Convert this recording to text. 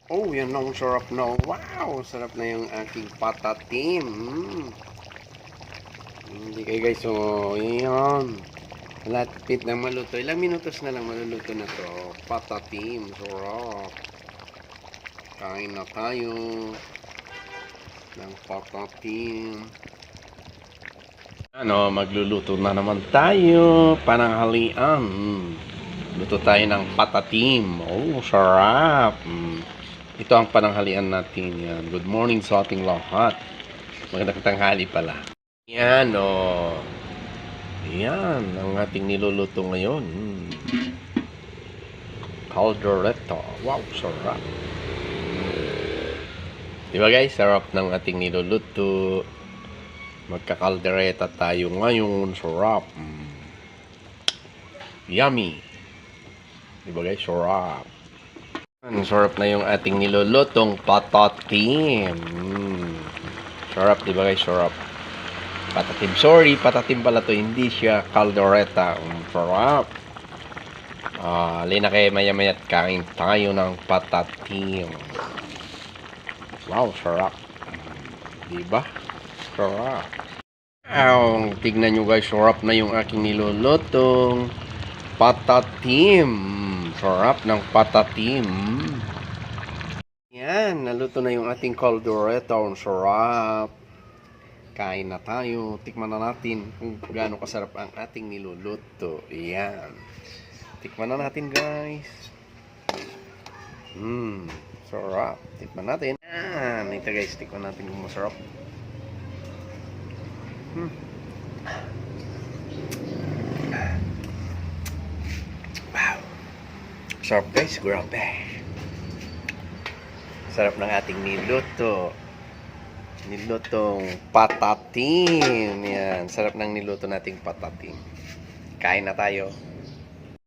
Oh, yan ang sarap na. Wow, sarap na yung aking patatim. Hindi kayo guys, so yan. Lapit na maluto. Ilang minutos na lang maluluto na to. Patatim, sarap. Kain na tayo ng patatim. Ano, magluluto na naman tayo. Pananghalian. Luto tayo ng patatim. Oh, sarap. Ito ang pananghalian natin. Yan. Good morning sa ating lahat. Magandang tanghali pala. Yan, oh. Yan, ang ating niluluto ngayon. Caldereta. Wow, sarap. Diba guys, sarap ng ating niluluto. Magkakaldereta tayo ngayon. Sarap. Yummy. Diba guys, sarap. Ang sarap na yung ating nilulutong patatim. Sarap, diba guys, sarap. Patatim, sorry, patatim pala to, hindi siya caldereta. Sarap. Halina kayo maya-maya at kain tayo ng patatim. Wow, sarap. Diba? Sarap. Tignan nyo guys, sarap na yung aking nilulutong patatim. Sarap ng patatim. Yan, naluto na yung ating caldereta. Sarap. Kain na tayo. Tikman na natin kung gaano kasarap ang ating niluluto. Yan. Tikman na natin guys. Sarap. Tikman natin. Yan. Ito guys, tikman natin kung masarap. Wow. Sarap guys, grabe. Sarap ng ating niluto. Nilutong patatim. Yan, sarap ng niluto nating patatim. Kain na tayo.